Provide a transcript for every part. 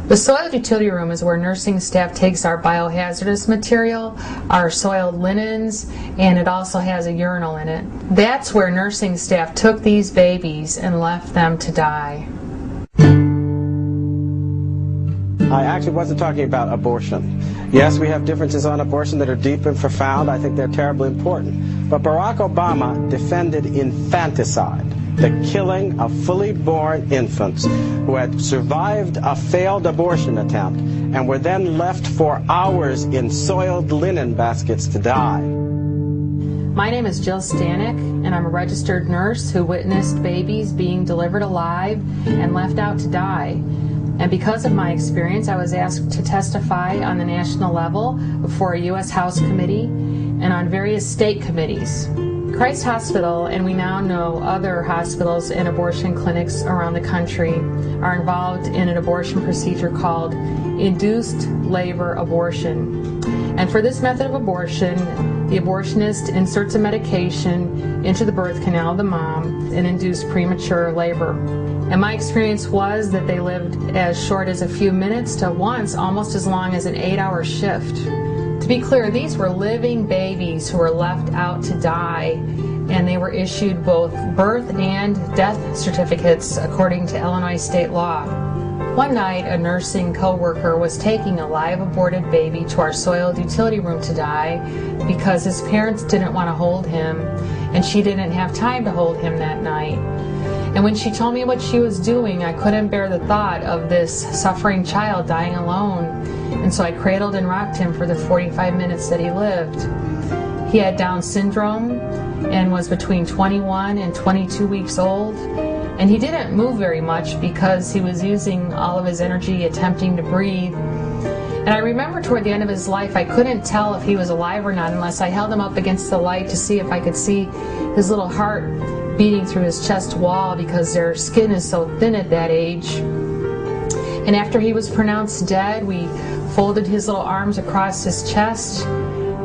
The soiled utility room is where nursing staff takes our biohazardous material, our soiled linens, and it also has a urinal in it. That's where nursing staff took these babies and left them to die. I actually wasn't talking about abortion. Yes, we have differences on abortion that are deep and profound. I think they're terribly important. But Barack Obama defended infanticide, the killing of fully born infants who had survived a failed abortion attempt and were then left for hours in soiled linen baskets to die. My name is Jill Stanek, and I'm a registered nurse who witnessed babies being delivered alive and left out to die. And because of my experience, I was asked to testify on the national level before a U.S. House committee and on various state committees. Christ Hospital, and we now know other hospitals and abortion clinics around the country, are involved in an abortion procedure called induced labor abortion. And for this method of abortion, the abortionist inserts a medication into the birth canal of the mom and induces premature labor. And my experience was that they lived as short as a few minutes to once almost as long as an 8-hour shift. To be clear, these were living babies who were left out to die, and they were issued both birth and death certificates according to Illinois state law. One night, a nursing co-worker was taking a live aborted baby to our soiled utility room to die because his parents didn't want to hold him, and she didn't have time to hold him that night. And when she told me what she was doing, I couldn't bear the thought of this suffering child dying alone. And so I cradled and rocked him for the 45 minutes that he lived. He had Down syndrome and was between 21 and 22 weeks old. And he didn't move very much because he was using all of his energy attempting to breathe. And I remember toward the end of his life, I couldn't tell if he was alive or not unless I held him up against the light to see if I could see his little heart beating through his chest wall because their skin is so thin at that age. And after he was pronounced dead, we folded his little arms across his chest.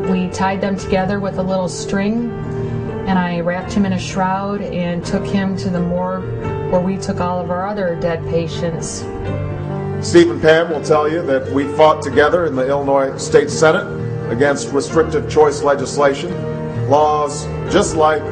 We tied them together with a little string, and I wrapped him in a shroud and took him to the morgue where we took all of our other dead patients. Steve and Pam will tell you that we fought together in the Illinois State Senate against restrictive choice legislation, laws just like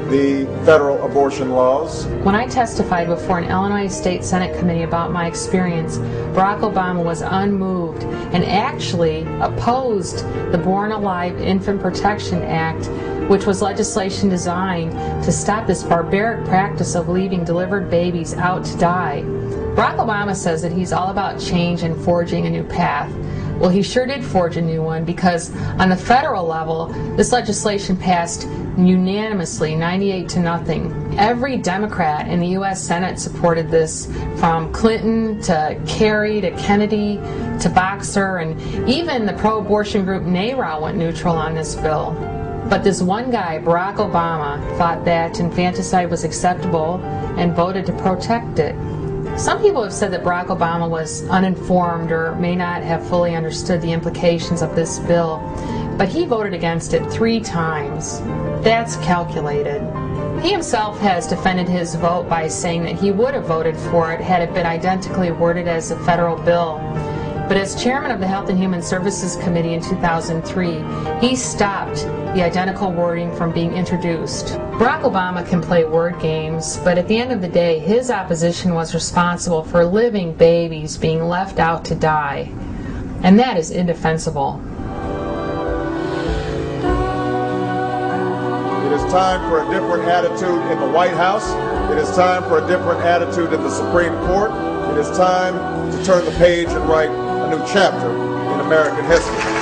the federal abortion laws. When I testified before an Illinois State Senate committee about my experience, Barack Obama was unmoved and actually opposed the Born Alive Infant Protection Act, which was legislation designed to stop this barbaric practice of leaving delivered babies out to die. Barack Obama says that he's all about change and forging a new path. Well, he sure did forge a new one, because on the federal level, this legislation passed unanimously, 98-0. Every Democrat in the U.S. Senate supported this, from Clinton to Kerry to Kennedy to Boxer, and even the pro-abortion group NARAL went neutral on this bill. But this one guy, Barack Obama, thought that infanticide was acceptable and voted to protect it. Some people have said that Barack Obama was uninformed or may not have fully understood the implications of this bill, but he voted against it 3 times. That's calculated. He himself has defended his vote by saying that he would have voted for it had it been identically worded as a federal bill. But as chairman of the Health and Human Services Committee in 2003, he stopped the identical wording from being introduced. Barack Obama can play word games, but at the end of the day, his opposition was responsible for living babies being left out to die. And that is indefensible. It is time for a different attitude in the White House. It is time for a different attitude in the Supreme Court. It is time to turn the page and write a new chapter in American history.